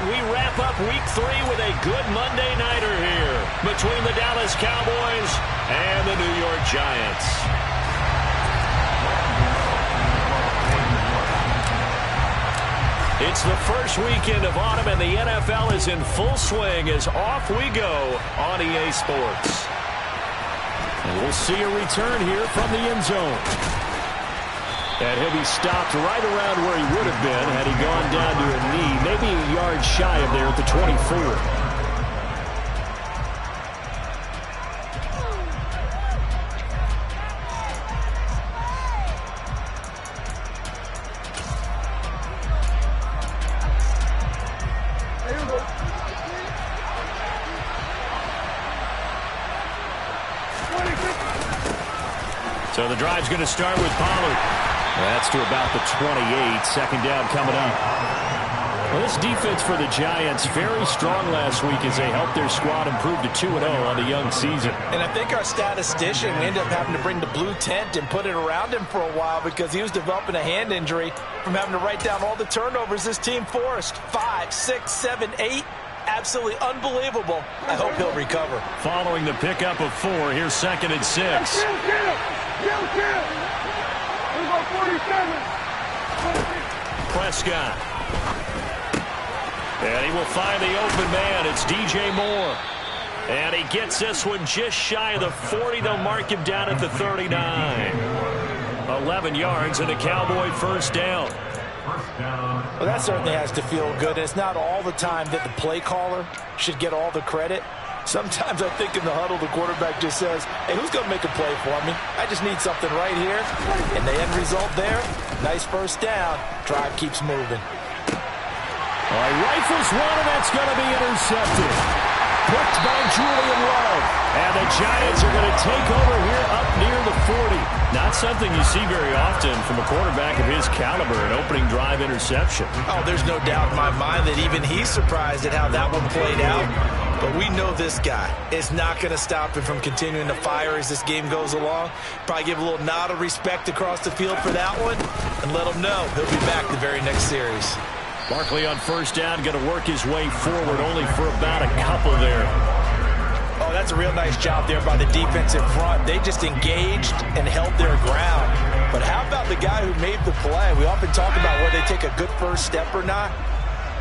we wrap up Week 3 with a good Monday nighter here between the Dallas Cowboys and the New York Giants. It's the first weekend of autumn, and the NFL is in full swing as off we go on EA Sports. And we'll see a return here from the end zone. And he'll be stopped right around where he would have been had he gone down to a knee, maybe a yard shy of there at the 24. So the drive's going to start with Pollard. That's to about the 28. Second down coming up. Well, this defense for the Giants, very strong last week as they helped their squad improve to 2-0 on the young season. And I think our statistician, we ended up having to bring the blue tent and put it around him for a while because he was developing a hand injury from having to write down all the turnovers this team forced. 5, 6, 7, 8. Absolutely unbelievable. I hope he'll recover. Following the pickup of 4, here's 2nd and 6. Prescott. And he will find the open man. It's DJ Moore. And he gets this one just shy of the 40. They'll mark him down at the 39. 11 yards and a Cowboy first down. Well, that certainly has to feel good. It's not all the time that the play caller should get all the credit. Sometimes I think in the huddle, the quarterback just says, hey, who's going to make a play for me? I just need something right here. And the end result there, nice first down. Drive keeps moving. All right, rifles one, and that's going to be intercepted. Picked by Julian Love. And the Giants are going to take over here up near the 40. Not something you see very often from a quarterback of his caliber, an opening drive interception. Oh, there's no doubt in my mind that even he's surprised at how that one played out. But we know this guy is not going to stop him from continuing to fire as this game goes along. Probably give a little nod of respect across the field for that one and let him know he'll be back the very next series. Barkley on first down, going to work his way forward only for about a couple there. Oh, that's a real nice job there by the defense in front. They just engaged and held their ground. But how about the guy who made the play? We often talk about whether they take a good first step or not.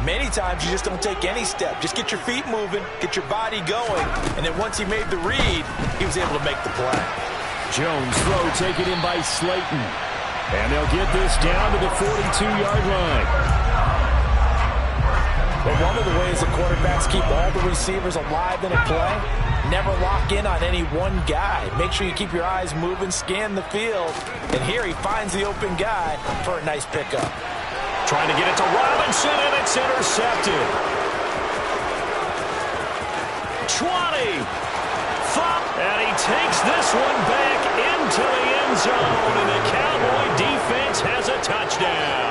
Many times you just don't take any step. Just get your feet moving, get your body going, and then once he made the read, he was able to make the play. Jones throw taken in by Slayton. And they'll get this down to the 42-yard line. But one of the ways the quarterbacks keep all the receivers alive in a play, never lock in on any one guy. Make sure you keep your eyes moving, scan the field. And here he finds the open guy for a nice pickup. Trying to get it to Robinson, and it's intercepted. 20. And he takes this one back into the end zone, and the Cowboy defense has a touchdown.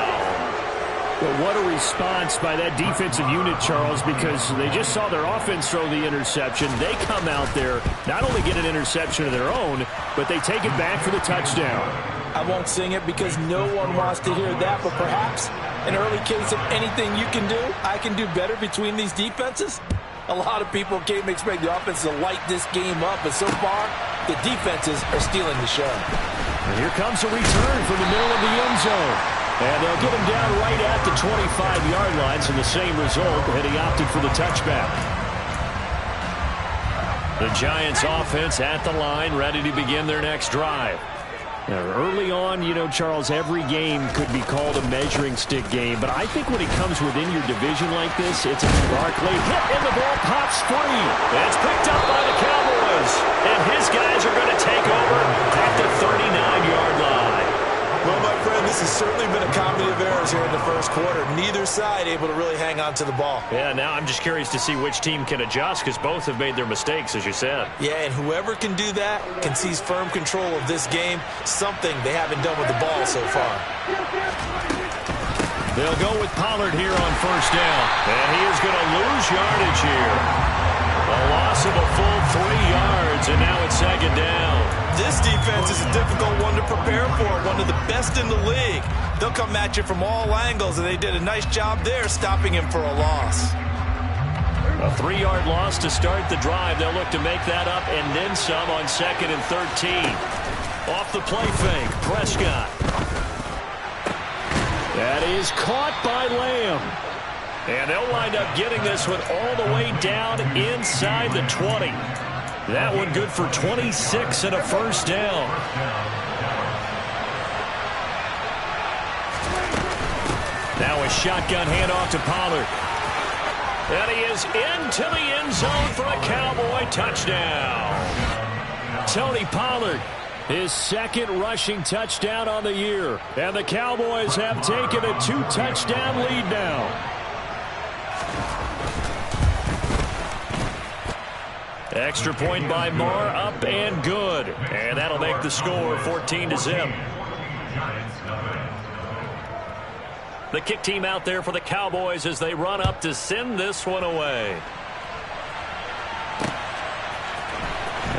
Well, what a response by that defensive unit, Charles, because they just saw their offense throw the interception. They come out there, not only get an interception of their own, but they take it back for the touchdown. I won't sing it because no one wants to hear that, but perhaps an early case of anything you can do, I can do better between these defenses. A lot of people came expect the offense to light this game up, but so far, the defenses are stealing the show. And here comes a return from the middle of the end zone. And they'll get him down right at the 25-yard line, so the same result, and he opted for the touchback. The Giants offense at the line, ready to begin their next drive. Now, early on, you know, Charles, every game could be called a measuring stick game, but I think when it comes within your division like this, it's a Barkley hit, and the ball pops free. And it's picked up by the Cowboys, and his guys are going to take over at the 39-yard line. Well, my friend, this has certainly been a comedy of errors here in the first quarter. Neither side able to really hang on to the ball. Yeah, now I'm just curious to see which team can adjust because both have made their mistakes, as you said. Yeah, and whoever can do that can seize firm control of this game, something they haven't done with the ball so far. They'll go with Pollard here on first down, and he is going to lose yardage here. A loss of a full 3 yards, and now it's second down. This defense is a difficult one to prepare for, one of the best in the league. They'll come at you from all angles, and they did a nice job there stopping him for a loss. A 3-yard loss to start the drive. They'll look to make that up and then some on 2nd and 13. Off the play fake, Prescott. That is caught by Lamb. And they'll wind up getting this one all the way down inside the 20. That one good for 26 and a first down. Now a shotgun handoff to Pollard. And he is into the end zone for a Cowboy touchdown. Tony Pollard, his second rushing touchdown on the year. And the Cowboys have taken a 2-touchdown lead now. Extra point by Marr, up and good. And that'll make the score 14-0. The kick team out there for the Cowboys as they run up to send this one away.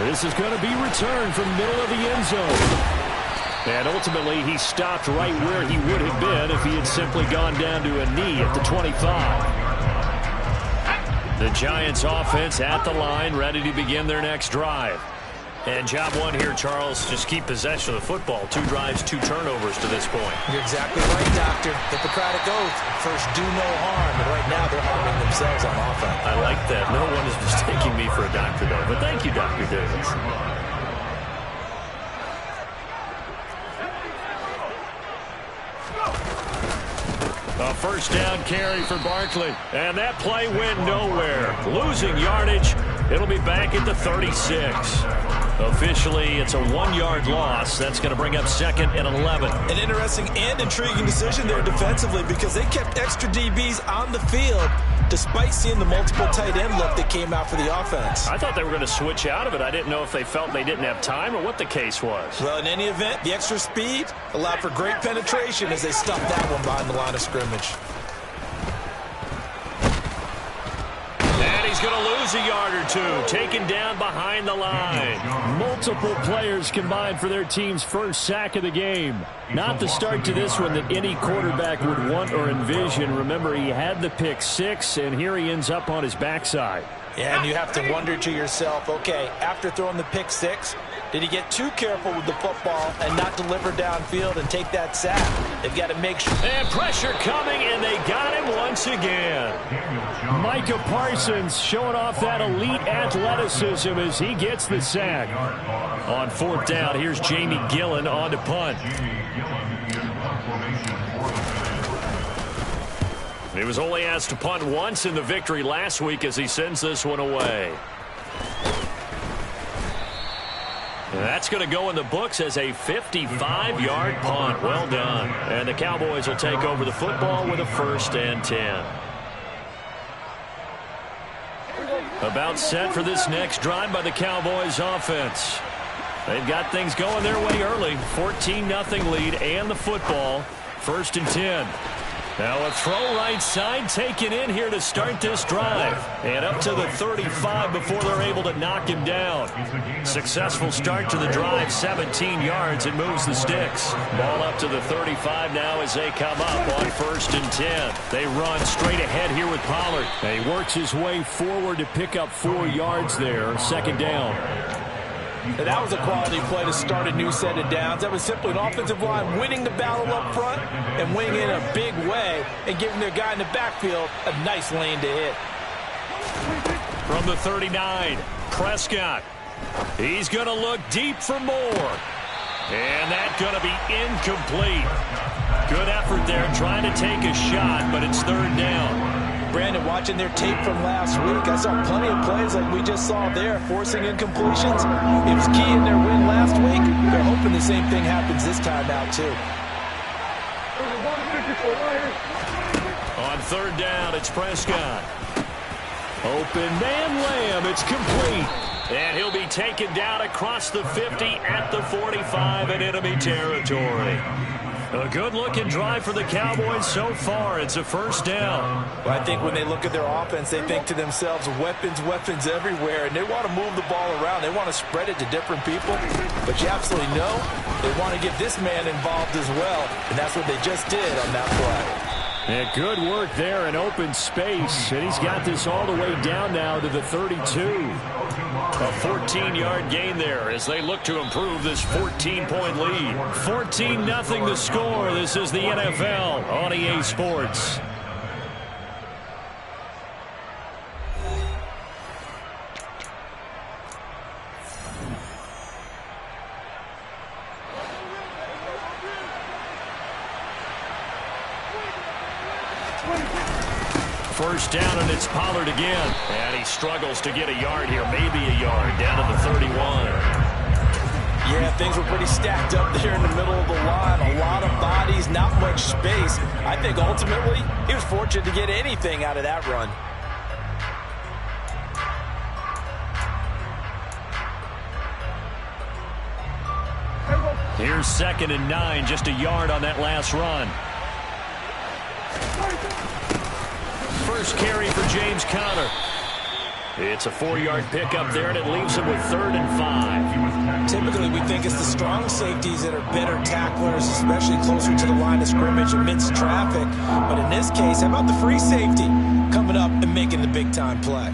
This is going to be returned from middle of the end zone. And ultimately, he stopped right where he would have been if he had simply gone down to a knee at the 25. The Giants offense at the line, ready to begin their next drive. And job one here, Charles, just keep possession of the football. 2 drives, 2 turnovers to this point. You're exactly right, Doctor. Hippocratic oath. First, do no harm. And right now, they're harming themselves on offense. I like that. No one is mistaking me for a doctor, though. But thank you, Dr. Davis. A first down carry for Barkley. And that play went nowhere. Losing yardage. It'll be back at the 36. Officially, it's a 1-yard loss. That's going to bring up 2nd and 11. An interesting and intriguing decision there defensively because they kept extra DBs on the field despite seeing the multiple tight end look that came out for the offense. I thought they were going to switch out of it. I didn't know if they felt they didn't have time or what the case was. Well, in any event, the extra speed allowed for great penetration as they stuffed that one behind the line of scrimmage. And he's going to lose a yard or 2, taken down behind the line. Multiple players combined for their team's first sack of the game. Not the start to this one that any quarterback would want or envision. Remember, he had the pick 6, and here he ends up on his backside. Yeah, and you have to wonder to yourself, okay, after throwing the pick 6, did he get too careful with the football and not deliver downfield and take that sack? They've got to make sure. And pressure coming, and they got him once again. Micah Parsons showing off that elite athleticism as he gets the sack. On 4th down, here's Jamie Gillen on to punt. He was only asked to punt once in the victory last week as he sends this one away. And that's going to go in the books as a 55-yard punt. Well done. And the Cowboys will take over the football with a 1st and 10. About set for this next drive by the Cowboys offense. They've got things going their way early. 14-0 lead and the football. 1st and 10. Now a throw right side taken in here to start this drive. And up to the 35 before they're able to knock him down. Successful start to the drive, 17 yards, and moves the sticks. Ball up to the 35 now as they come up on 1st and 10. They run straight ahead here with Pollard. And he works his way forward to pick up 4 yards there. 2nd down. And that was a quality play to start a new set of downs. That was simply an offensive line winning the battle up front and winning in a big way and giving their guy in the backfield a nice lane to hit. From the 39, Prescott. He's going to look deep for more. And that's going to be incomplete. Good effort there trying to take a shot, but it's 3rd down. Brandon, watching their tape from last week, I saw plenty of plays like we just saw there, forcing incompletions. It was key in their win last week. They're hoping the same thing happens this time out, too. On 3rd down, it's Prescott. Open man Lamb, it's complete. And he'll be taken down across the 50 at the 45 in enemy territory. A good-looking drive for the Cowboys so far. It's a first down. Well, I think when they look at their offense, they think to themselves, weapons, weapons everywhere, and they want to move the ball around. They want to spread it to different people. But you absolutely know they want to get this man involved as well, and that's what they just did on that play. Yeah, good work there in open space, and he's got this all the way down now to the 32. A 14-yard gain there as they look to improve this 14-point lead. 14-0 the score. This is the NFL on EA Sports. First down, and it's Pollard again. And he struggles to get a yard here, maybe a yard, down to the 31. Yeah, things were pretty stacked up there in the middle of the line. A lot of bodies, not much space. I think ultimately he was fortunate to get anything out of that run. Here's 2nd and 9, just a yard on that last run. First carry for James Conner. It's a 4-yard pickup there, and it leaves him with 3rd and 5. Typically, we think it's the strong safeties that are better tacklers, especially closer to the line of scrimmage amidst traffic. But in this case, how about the free safety coming up and making the big-time play?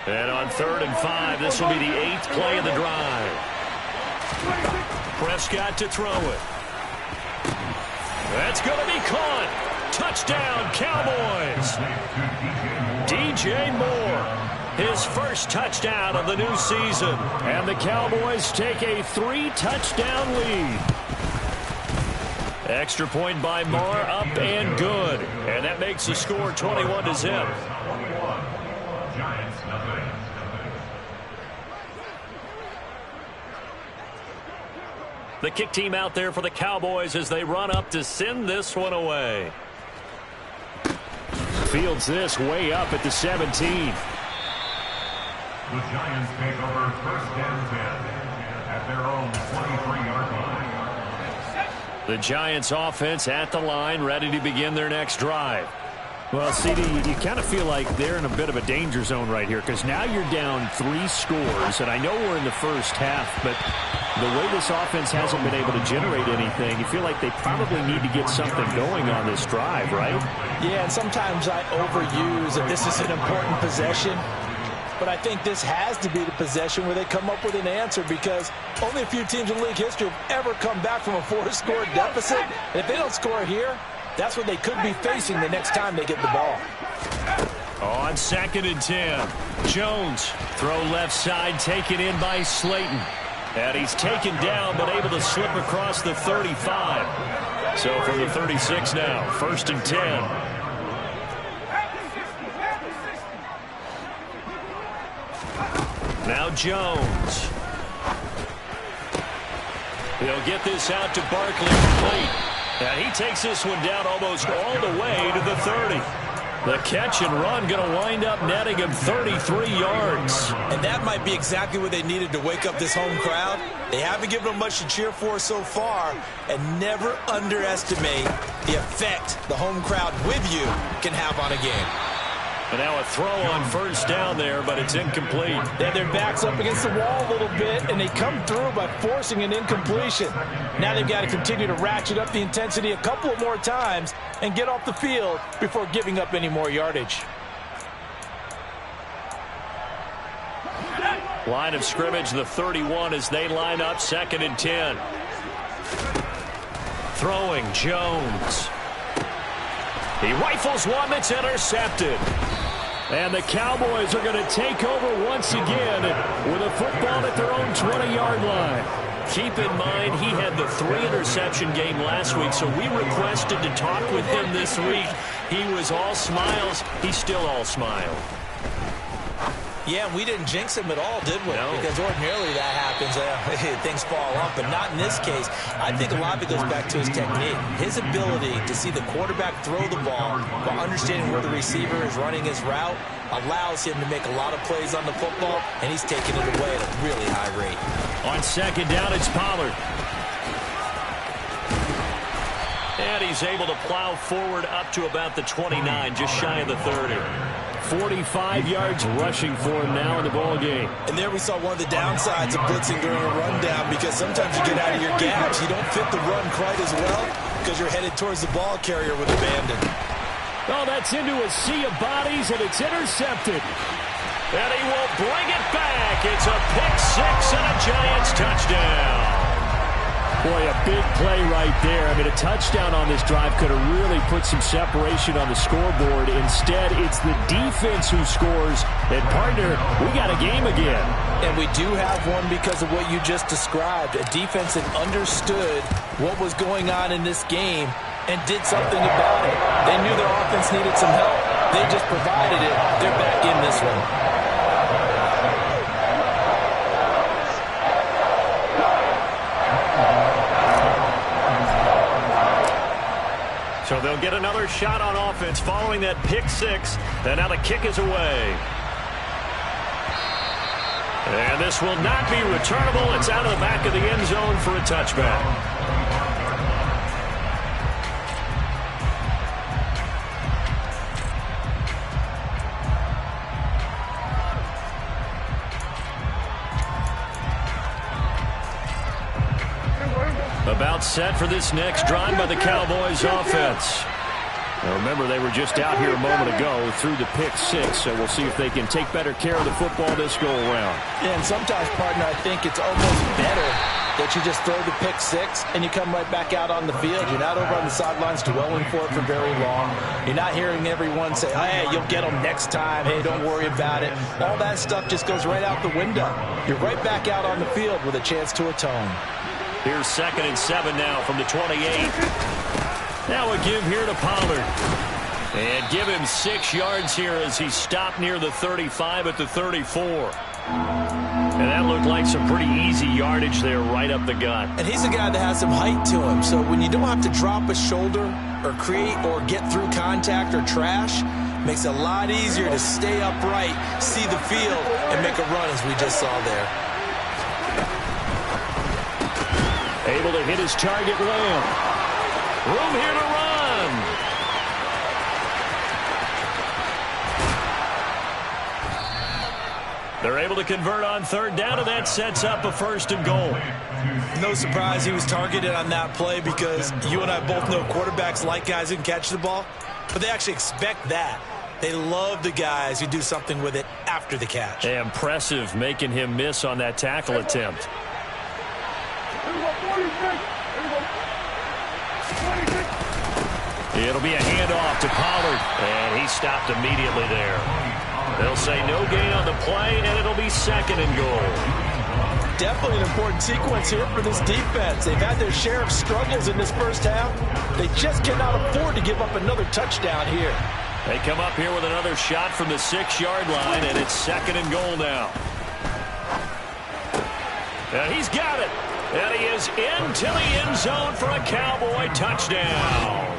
And on 3rd and 5, this will be the 8th play of the drive. Prescott to throw it. That's going to be caught. Touchdown, Cowboys. DJ Moore, his first touchdown of the new season. And the Cowboys take a 3-touchdown lead. Extra point by Moore, up and good. And that makes the score 21-0. The kick team out there for the Cowboys as they run up to send this one away. Fields this way up at the 17. The Giants take over 1st and 10 at their own 23-yard line. The Giants offense at the line, ready to begin their next drive. Well, CD, you kind of feel like they're in a bit of a danger zone right here because now you're down 3 scores, and I know we're in the first half, but the way this offense hasn't been able to generate anything, you feel like they probably need to get something going on this drive, right? Yeah, and sometimes I overuse that this is an important possession, but I think this has to be the possession where they come up with an answer because only a few teams in league history have ever come back from a 4-score deficit, and if they don't score here, that's what they could be facing the next time they get the ball. On 2nd and 10, Jones, throw left side, taken in by Slayton. And he's taken down, but able to slip across the 35. So from the 36 now, 1st and 10. Now Jones. He'll get this out to Barkley complete. And he takes this one down almost all the way to the 30. The catch and run going to wind up netting him 33 yards. And that might be exactly what they needed to wake up this home crowd. They haven't given them much to cheer for so far. And never underestimate the effect the home crowd with you can have on a game. And now a throw on 1st down there, but it's incomplete. They have their backs up against the wall a little bit, and they come through by forcing an incompletion. Now they've got to continue to ratchet up the intensity a couple of more times and get off the field before giving up any more yardage. Line of scrimmage, the 31 as they line up 2nd and 10. Throwing Jones. He rifles one that's intercepted. And the Cowboys are going to take over once again with a football at their own 20-yard line. Keep in mind, he had the 3-interception game last week, so we requested to talk with him this week. He was all smiles. He's still all smile. Yeah, we didn't jinx him at all, did we? No. Because ordinarily that happens. Things fall off, but not in this case. I think a lot of it goes back to his technique. His ability to see the quarterback throw the ball while understanding where the receiver is running his route allows him to make a lot of plays on the football, and he's taking it away at a really high rate. On second down, it's Pollard. And he's able to plow forward up to about the 29, just shy of the 30. 45 yards rushing for him now in the ball game. And there we saw one of the downsides of blitzing during a rundown, because sometimes you get out of your gaps. You don't fit the run quite as well because you're headed towards the ball carrier with abandon. Oh, that's into a sea of bodies, and it's intercepted. And he will bring it back. It's a pick-6 and a Giants touchdown. Boy, a big play right there. I mean, a touchdown on this drive could have really put some separation on the scoreboard. Instead, it's the defense who scores. And, partner, we got a game again. And we do have one because of what you just described. A defense that understood what was going on in this game and did something about it. They knew their offense needed some help. They just provided it. They're back in this one. So they'll get another shot on offense following that pick-6. And now the kick is away. And this will not be returnable. It's out of the back of the end zone for a touchback. About set for this next drive by the Cowboys offense. Now remember, they were just out here a moment ago through the pick-6, so we'll see if they can take better care of the football this go-around. Yeah, and sometimes, partner, I think it's almost better that you just throw the pick-6 and you come right back out on the field. You're not over on the sidelines dwelling for it for very long. You're not hearing everyone say, hey, you'll get them next time. Hey, don't worry about it. All that stuff just goes right out the window. You're right back out on the field with a chance to atone. Here's 2nd and 7 now from the 28. Now a give here to Pollard. And give him 6 yards here as he stopped near the 35 at the 34. And that looked like some pretty easy yardage there right up the gut. And he's a guy that has some height to him. So when you don't have to drop a shoulder or create or get through contact or trash, makes it a lot easier to stay upright, see the field, and make a run as we just saw there. Able to hit his target, Lamb. Room here to run. They're able to convert on 3rd down, and that sets up a 1st and goal. No surprise he was targeted on that play, because you and I both know quarterbacks like guys who can catch the ball, but they actually expect that. They love the guys who do something with it after the catch. Impressive making him miss on that tackle attempt. It'll be a handoff to Pollard, and he stopped immediately there. They'll say no gain on the play, and it'll be 2nd and goal. Definitely an important sequence here for this defense. They've had their share of struggles in this first half. They just cannot afford to give up another touchdown here. They come up here with another shot from the 6-yard line, and it's 2nd and goal now. And he's got it. And he is into the end zone for a Cowboy touchdown.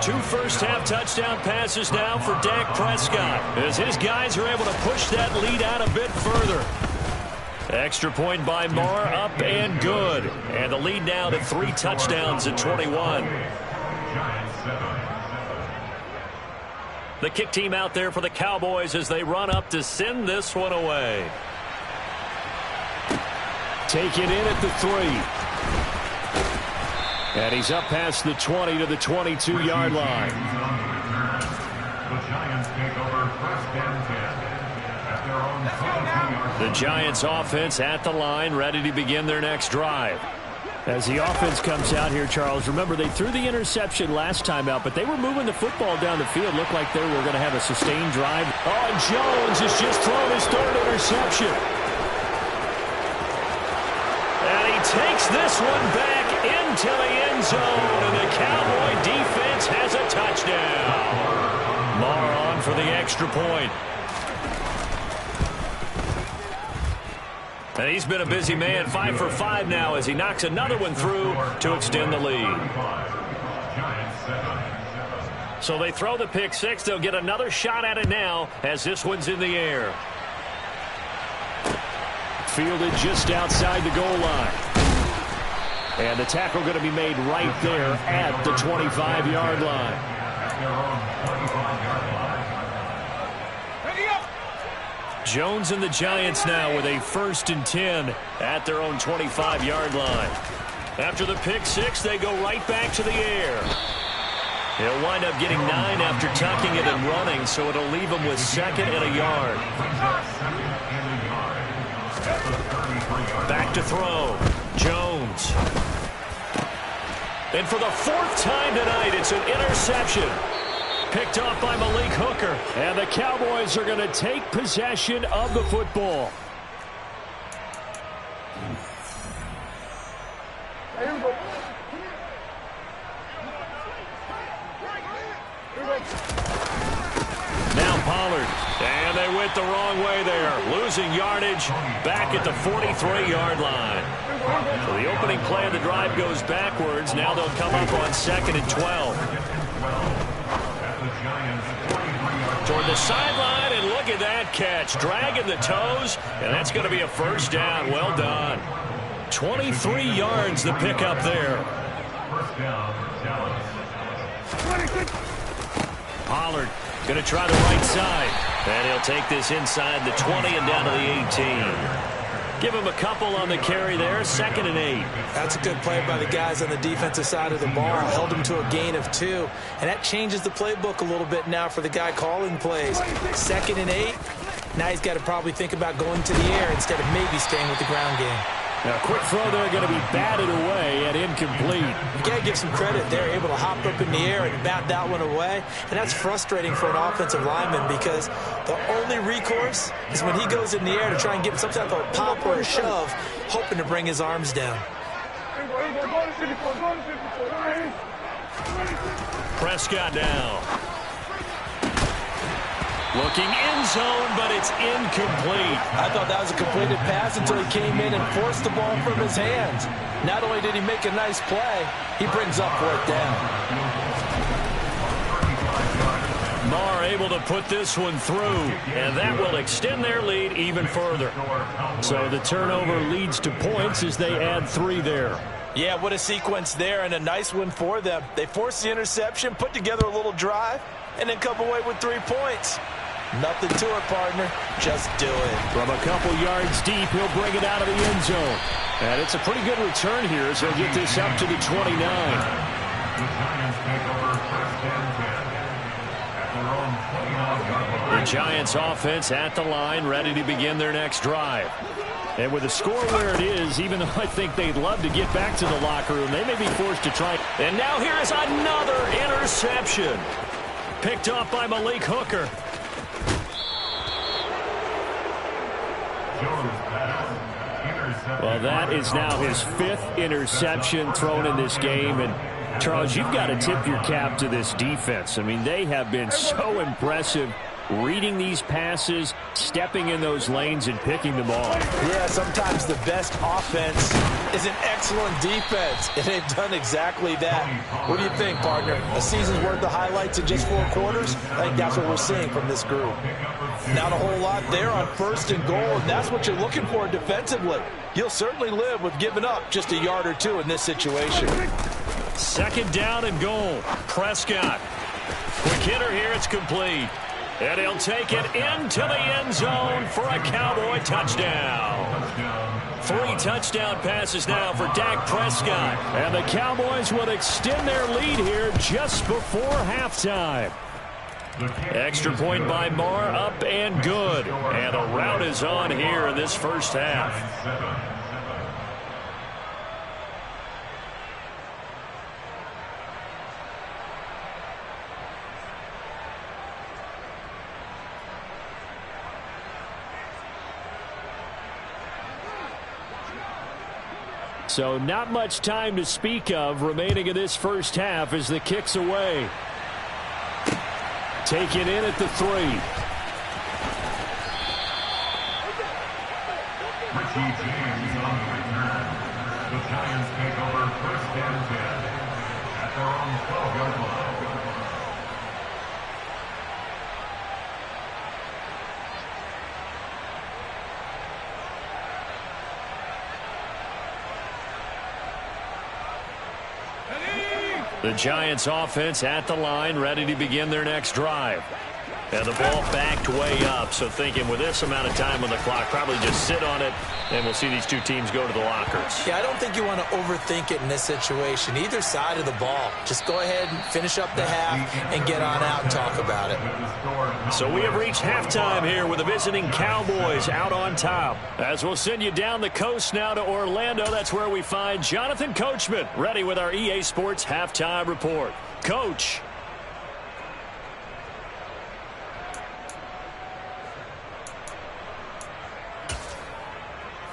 2 first-half touchdown passes now for Dak Prescott, as his guys are able to push that lead out a bit further. Extra point by Marr, up and good. And the lead now to 3 touchdowns at 21. The kick team out there for the Cowboys as they run up to send this one away. Take it in at the 3. And he's up past the 20 to the 22-yard line. The Giants take over 1st and 10 at their own 22-yard line. The Giants offense at the line, ready to begin their next drive. As the offense comes out here, Charles, remember they threw the interception last time out, but they were moving the football down the field. Looked like they were going to have a sustained drive. Oh, and Jones has just thrown his 3rd interception. And he takes this one back into the end zone, and the Cowboy defense has a touchdown. Marr on for the extra point. And he's been a busy man, 5 for 5 now as he knocks another one through to extend the lead. So they throw the pick six. They'll get another shot at it now as this one's in the air. Fielded just outside the goal line. And the tackle going to be made right there at the 25-yard line. Jones and the Giants now with a 1st and 10 at their own 25-yard line. After the pick six, they go right back to the air. He'll wind up getting 9 after tucking it and running, so it'll leave him with 2nd and a yard. Back to throw. Jones. And for the 4th time tonight, it's an interception. Picked off by Malik Hooker. And the Cowboys are going to take possession of the football. Now Pollard. And they went the wrong way there. Losing yardage back at the 43-yard line. So the opening play of the drive goes backwards. Now they'll come up on 2nd and 12. Toward the sideline, and look at that catch. Dragging the toes, and that's going to be a 1st down. Well done. 23 yards the pickup there. Pollard going to try the right side. And he'll take this inside the 20 and down to the 18. Give him a couple on the carry there. 2nd and 8. That's a good play by the guys on the defensive side of the ball. Held him to a gain of 2. And that changes the playbook a little bit now for the guy calling plays. 2nd and 8. Now he's got to probably think about going to the air instead of maybe staying with the ground game. Now, a quick throw there going to be batted away and incomplete. You got to give some credit. They're able to hop up in the air and bat that one away. And that's frustrating for an offensive lineman because the only recourse is when he goes in the air to try and get some type of a pop or a shove, hoping to bring his arms down. Prescott now. Looking end zone, but it's incomplete. I thought that was a completed pass until he came in and forced the ball from his hands. Not only did he make a nice play, he brings up fourth down. Marr able to put this one through, and that will extend their lead even further. So the turnover leads to points as they add 3 there. Yeah, what a sequence there, and a nice one for them. They forced the interception, put together a little drive, and then come away with 3 points. Nothing to it, partner. Just do it. From a couple yards deep, he'll bring it out of the end zone. And it's a pretty good return here as he'll get this up to the 29. The Giants offense at the line, ready to begin their next drive. And with the score where it is, even though I think they'd love to get back to the locker room, they may be forced to try. And now here is another interception. Picked off by Malik Hooker. Well, that is now his 5th interception thrown in this game. And, Charles, you've got to tip your cap to this defense. I mean, they have been so impressive reading these passes, stepping in those lanes, and picking them off. Yeah, sometimes the best offense is an excellent defense, and they've done exactly that. What do you think, partner? A season's worth of highlights in just 4 quarters? I think that's what we're seeing from this group. Not a whole lot there on 1st and goal, and that's what you're looking for defensively. You'll certainly live with giving up just a yard or 2 in this situation. 2nd down and goal. Prescott. Quick hitter here. It's complete. And he'll take it into the end zone for a Cowboy touchdown. 3 touchdown passes now for Dak Prescott. And the Cowboys will extend their lead here just before halftime. Extra point by Marr, up and good. And a rout is on here in this first half. So not much time to speak of remaining in this first half as the kick's away. Taken in at the 3. Richie James on the return. The Giants take over 1st and 10 at their own 12-yard line. The Giants offense at the line, ready to begin their next drive. And the ball backed way up, so thinking with this amount of time on the clock, probably just sit on it, and we'll see these two teams go to the lockers. Yeah, I don't think you want to overthink it in this situation. Either side of the ball. Just go ahead and finish up the half and get on out and talk about it. So we have reached halftime here with the visiting Cowboys out on top. As we'll send you down the coast now to Orlando, that's where we find Jonathan Coachman, ready with our EA Sports Halftime Report. Coach.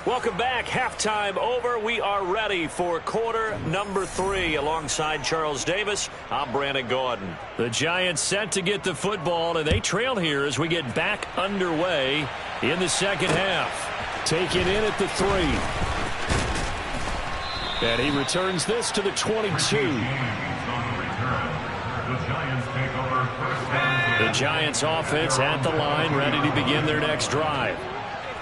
Welcome back. Halftime over. We are ready for quarter number 3. Alongside Charles Davis, I'm Brandon Gaudin. The Giants set to get the football, and they trail here as we get back underway in the second half. Taken in at the 3. And he returns this to the 22. The Giants offense at the line, ready to begin their next drive.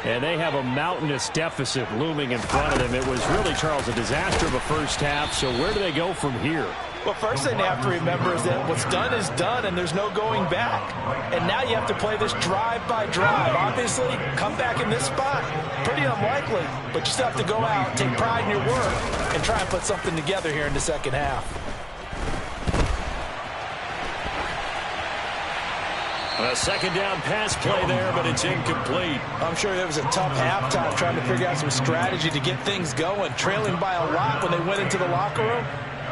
And they have a mountainous deficit looming in front of them. It was really, Charles, a disaster of a first half. So where do they go from here? Well, first thing they have to remember is that what's done is done, and there's no going back. And now you have to play this drive by drive. Obviously, come back in this spot, pretty unlikely. But you still have to go out, take pride in your work, and try and put something together here in the second half. A second down pass play there, but it's incomplete. I'm sure it was a tough halftime trying to figure out some strategy to get things going. Trailing by a lot when they went into the locker room.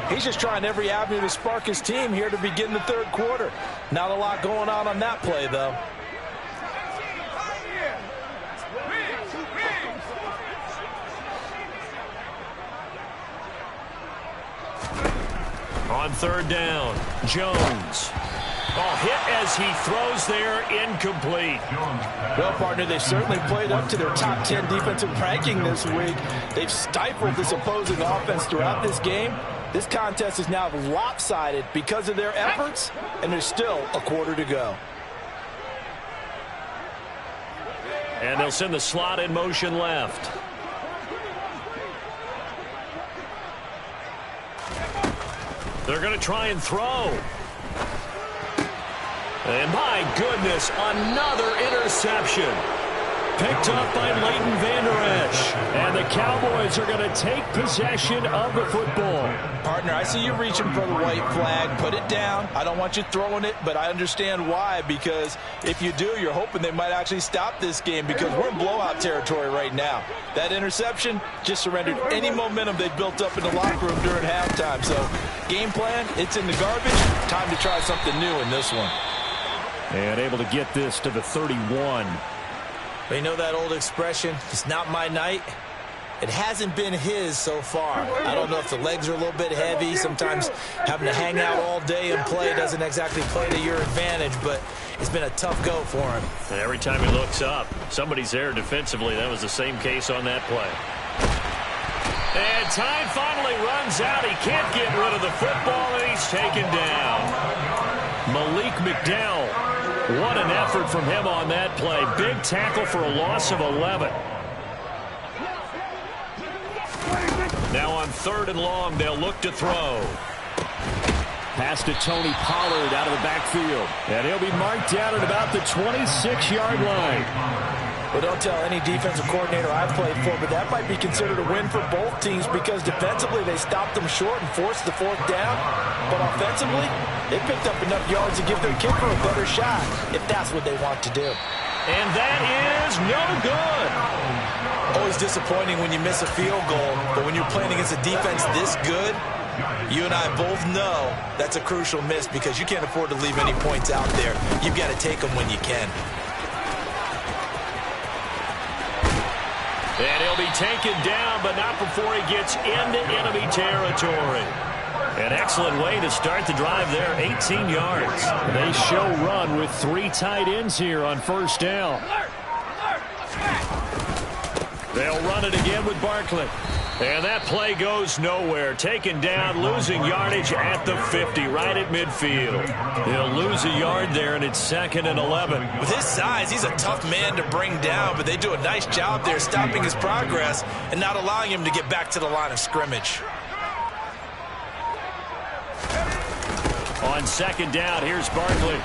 He's just trying every avenue to spark his team here to begin the third quarter. Not a lot going on that play, though. On third down, Jones. Oh, hit as he throws there, incomplete. Well, partner, they've certainly played up to their top 10 defensive ranking this week. They've stifled this opposing offense throughout this game. This contest is now lopsided because of their efforts, and there's still a quarter to go. And they'll send the slot in motion left. They're going to try and throw. And my goodness, another interception. Picked up by Leighton Vander Esch. And the Cowboys are going to take possession of the football. Partner, I see you reaching for the white flag. Put it down. I don't want you throwing it, but I understand why. Because if you do, you're hoping they might actually stop this game because we're in blowout territory right now. That interception just surrendered any momentum they built up in the locker room during halftime. So, game plan, it's in the garbage. Time to try something new in this one. And able to get this to the 31. They know that old expression, it's not my night. It hasn't been his so far. I don't know if the legs are a little bit heavy. Sometimes having to hang out all day and play doesn't exactly play to your advantage, but it's been a tough go for him. And every time he looks up, somebody's there defensively. That was the same case on that play. And time finally runs out. He can't get rid of the football, and he's taken down. Malik McDowell. What an effort from him on that play. Big tackle for a loss of 11. Now on third and long, they'll look to throw. Pass to Tony Pollard out of the backfield. And he'll be marked down at about the 26-yard line. Well, don't tell any defensive coordinator I've played for, but that might be considered a win for both teams because defensively they stopped them short and forced the fourth down. But offensively, they picked up enough yards to give their kicker a better shot if that's what they want to do. And that is no good. Always disappointing when you miss a field goal, but when you're playing against a defense this good, you and I both know that's a crucial miss because you can't afford to leave any points out there. You've got to take them when you can. And he'll be taken down, but not before he gets into enemy territory. An excellent way to start the drive there, 18 yards. They show run with 3 tight ends here on first down. They'll run it again with Barkley. And that play goes nowhere. Taken down, losing yardage at the 50, right at midfield. He'll lose a yard there, and it's 2nd and 11. With his size, he's a tough man to bring down, but they do a nice job there stopping his progress and not allowing him to get back to the line of scrimmage. On 2nd down, here's Barkley.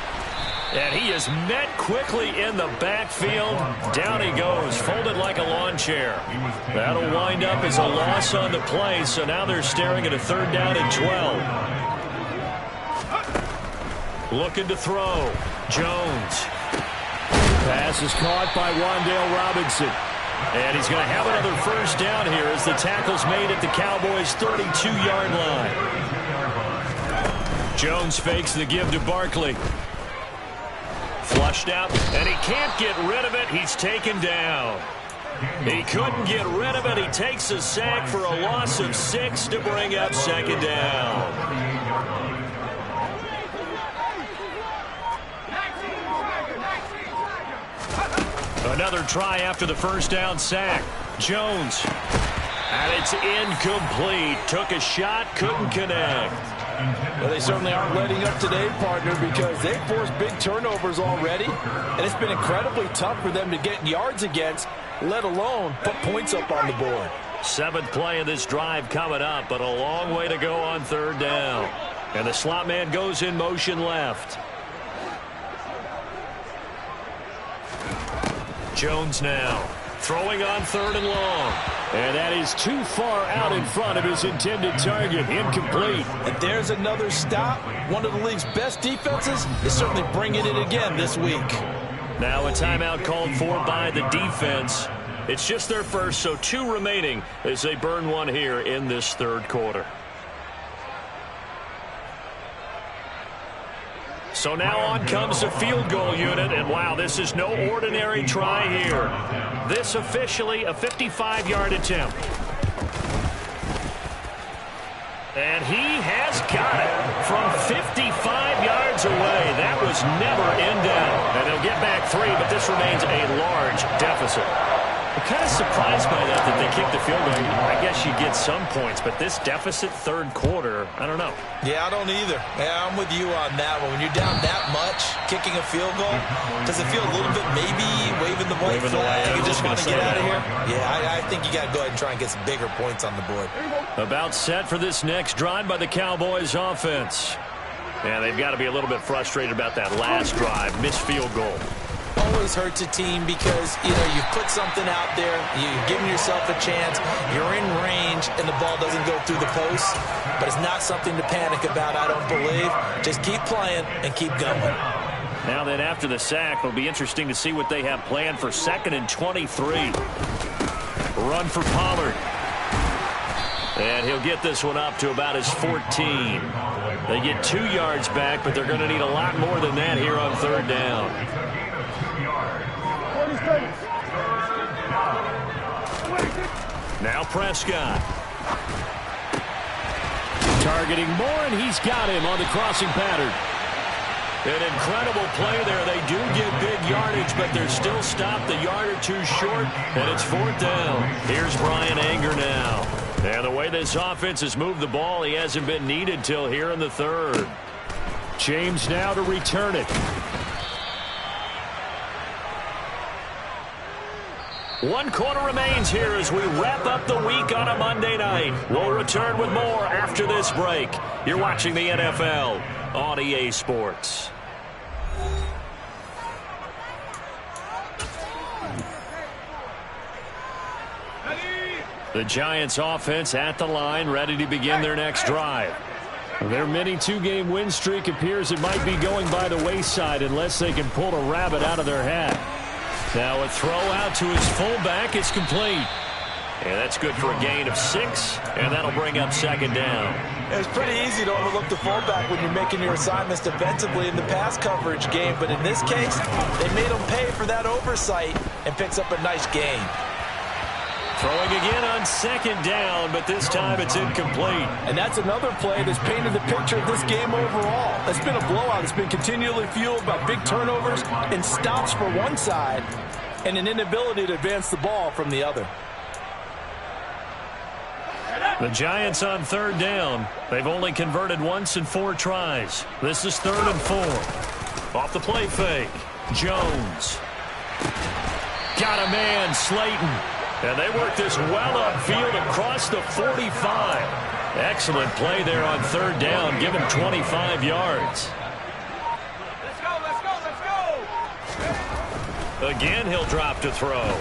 And he is met quickly in the backfield. Down he goes, folded like a lawn chair. That'll wind up as a loss on the play, so now they're staring at a 3rd down and 12. Looking to throw. Jones. Pass is caught by Wan'Dale Robinson. And he's going to have another 1st down here as the tackle's made at the Cowboys' 32-yard line. Jones fakes the give to Barkley. Flushed out, and he can't get rid of it. He's taken down. He couldn't get rid of it. He takes a sack for a loss of 6 to bring up 2nd down. Another try after the 1st down sack. Jones. And it's incomplete. Took a shot, couldn't connect. Well, they certainly aren't letting up today, partner, because they've forced big turnovers already, and it's been incredibly tough for them to get yards against, let alone put points up on the board. 7th play of this drive coming up, but a long way to go on 3rd down. And the slot man goes in motion left. Jones now throwing on 3rd and long. And that is too far out in front of his intended target. Incomplete. And there's another stop. One of the league's best defenses is certainly bringing it again this week. Now a timeout called for by the defense. It's just their first, so 2 remaining as they burn one here in this 3rd quarter. So now on comes the field goal unit, and wow, this is no ordinary try here. This officially a 55-yard attempt. And he has got it from 55 yards away. That was never in doubt. And they'll get back 3, but this remains a large deficit. I'm kind of surprised by that they kicked the field goal. I guess you get some points, but this deficit 3rd quarter, I don't know. Yeah, I don't either. Yeah, I'm with you on that one. When you're down that much, kicking a field goal, does it feel a little bit maybe waving the white flag? You just want to get out of here? Yeah, I think you got to go ahead and try and get some bigger points on the board. About set for this next drive by the Cowboys offense. Yeah, they've got to be a little bit frustrated about that last drive, missed field goal. Always hurts a team because, you know, you've put something out there, you're giving yourself a chance, you're in range, and the ball doesn't go through the post. But it's not something to panic about, I don't believe. Just keep playing and keep going. Now then, after the sack, it'll be interesting to see what they have planned for 2nd and 23. Run for Pollard. And he'll get this one up to about his 14. They get 2 yards back, but they're going to need a lot more than that here on 3rd down. Now Prescott. Targeting Moore, and he's got him on the crossing pattern. An incredible play there. They do get big yardage, but they're still stopped a yard or 2 short, and it's 4th down. Here's Brian Anger now. And the way this offense has moved the ball, he hasn't been needed till here in the 3rd. James now to return it. 1 quarter remains here as we wrap up the week on a Monday night. We'll return with more after this break. You're watching the NFL on EA Sports. The Giants offense at the line, ready to begin their next drive. Their mini 2-game win streak appears it might be going by the wayside unless they can pull a rabbit out of their hat. Now a throw out to his fullback is complete. And that's good for a gain of 6, and that'll bring up 2nd down. It's pretty easy to overlook the fullback when you're making your assignments defensively in the pass coverage game, but in this case, they made him pay for that oversight and picks up a nice gain. Throwing again on 2nd down, but this time it's incomplete. And that's another play that's painted the picture of this game overall. It's been a blowout. It's been continually fueled by big turnovers and stops for one side and an inability to advance the ball from the other. The Giants on third down. They've only converted once in 4 tries. This is 3rd and 4. Off the play fake. Jones. Got a man, Slayton. And they work this well upfield across the 45. Excellent play there on third down. Give him 25 yards. Let's go, let's go, let's go. Again, he'll drop to throw.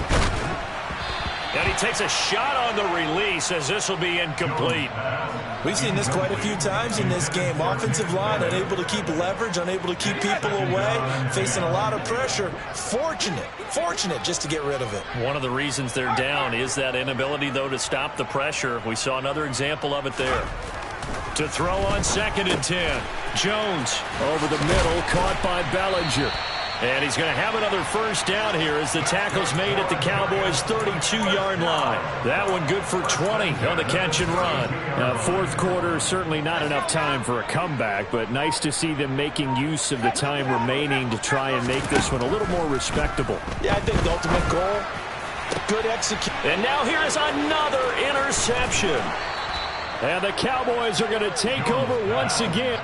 And he takes a shot on the release as this will be incomplete. We've seen this quite a few times in this game. Offensive line unable to keep leverage, unable to keep people away, facing a lot of pressure. Fortunate just to get rid of it. One of the reasons they're down is that inability, though, to stop the pressure. We saw another example of it there. To throw on 2nd and 10. Jones over the middle, caught by Bellinger. And he's going to have another first down here as the tackle's made at the Cowboys' 32-yard line. That one good for 20 on the catch and run. Now, 4th quarter, certainly not enough time for a comeback, but nice to see them making use of the time remaining to try and make this one a little more respectable. Yeah, I think the ultimate goal, good execution. And now here is another interception. And the Cowboys are going to take over once again.